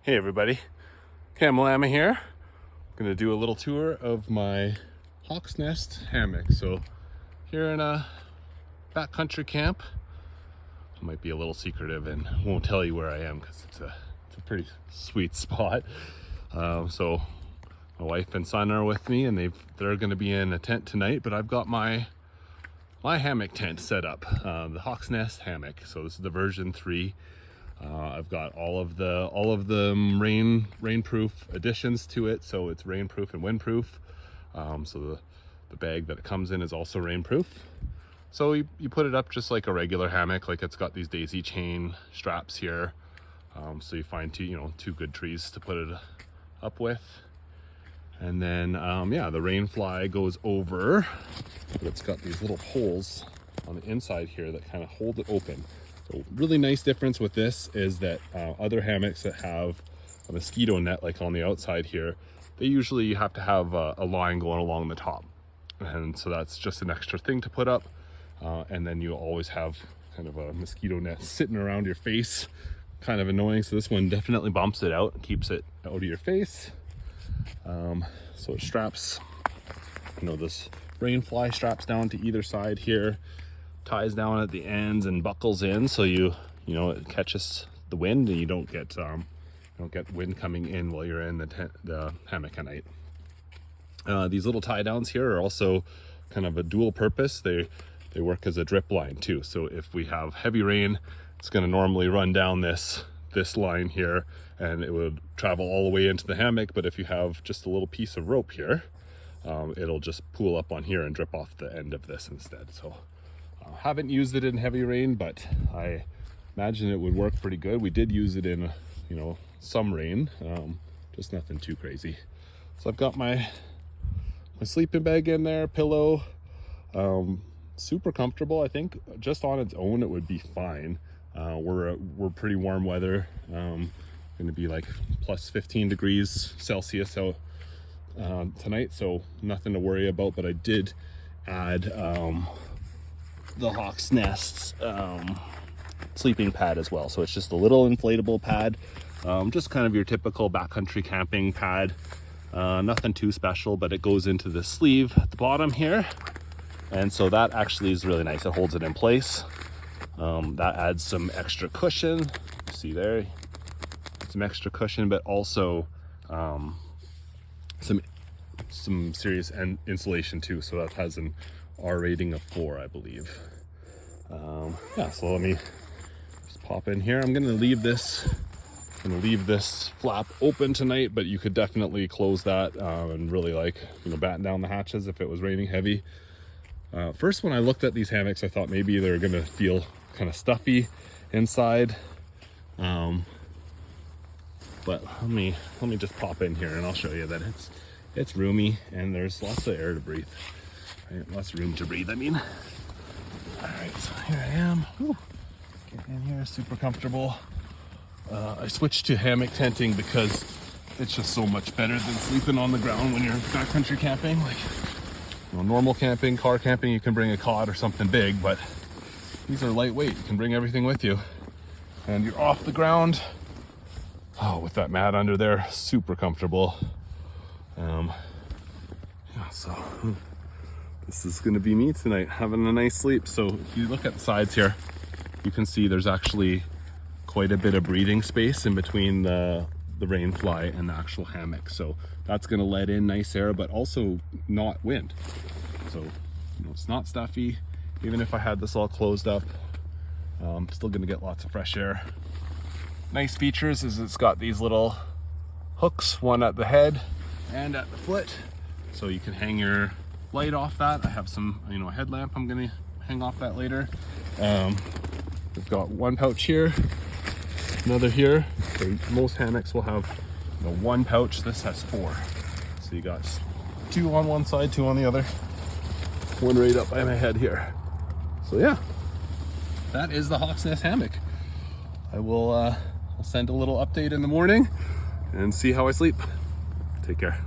Hey everybody, Camelama here. I'm gonna do a little tour of my Hawksnest hammock. So here in a backcountry camp, I might be a little secretive and won't tell you where I am because it's a pretty sweet spot. So my wife and son are with me, and they're gonna be in a tent tonight. But I've got my hammock tent set up, the Hawksnest hammock. So this is the version 3. I've got all of the rainproof additions to it, so it's rainproof and windproof. So the bag that it comes in is also rainproof. So you put it up just like a regular hammock, like it's got these daisy chain straps here. So you find two good trees to put it up with. And then yeah, the rain fly goes over, but it's got these little holes on the inside here that kind of hold it open. So really nice difference with this is that other hammocks that have a mosquito net like on the outside here, they usually have to have a line going along the top, and so that's just an extra thing to put up. And then you always have kind of a mosquito net sitting around your face, kind of annoying. So this one definitely bumps it out and keeps it out of your face. So it straps, this rain fly straps down to either side here, ties down at the ends and buckles in, so it catches the wind and you don't get wind coming in while you're in the hammock at night. These little tie downs here are also kind of a dual purpose. They work as a drip line too. So if we have heavy rain, it's going to normally run down this line here and it would travel all the way into the hammock. But if you have just a little piece of rope here, it'll just pool up on here and drip off the end of this instead. So haven't used it in heavy rain, but I imagine it would work pretty good. We did use it in some rain, just nothing too crazy. So I've got my sleeping bag in there, pillow, super comfortable. I think just on its own it would be fine. We're pretty warm weather, going to be like plus 15 degrees Celsius out tonight, so nothing to worry about. But I did add the Hawksnest's sleeping pad as well. So it's just a little inflatable pad, just kind of your typical backcountry camping pad. Nothing too special, but it goes into the sleeve at the bottom here, and so that actually is really nice. It holds it in place. That adds some extra cushion. See there, some extra cushion, but also some serious insulation too. So that has an R rating of 4, I believe. Yeah, so let me just pop in here. I'm gonna leave this flap open tonight, but you could definitely close that and really batten down the hatches if it was raining heavy. First, when I looked at these hammocks, I thought maybe they're gonna feel kind of stuffy inside. But let me just pop in here and I'll show you that it's roomy and there's lots of air to breathe. Lots of room to breathe, I mean. All right, so here I am. Whew. Get in here, super comfortable. I switched to hammock tenting because it's just so much better than sleeping on the ground when you're backcountry camping. Like, normal camping, car camping, you can bring a cot or something big, but these are lightweight. You can bring everything with you. And you're off the ground. Oh, with that mat under there, super comfortable. Yeah, so this is gonna be me tonight, having a nice sleep. So if you look at the sides here, you can see there's actually quite a bit of breathing space in between the rain fly and the actual hammock. So that's gonna let in nice air, but also not wind. So it's not stuffy. Even if I had this all closed up, I'm still gonna get lots of fresh air. Nice features is it's got these little hooks, one at the head and at the foot. So you can hang your light off that. I have some, a headlamp I'm gonna hang off that later. We've got one pouch here, another here. So most hammocks will have one pouch. This has 4. So you got 2 on one side, 2 on the other, one right up by my head here. So yeah, that is the Hawksnest hammock. I will I'll send a little update in the morning and see how I sleep. Take care.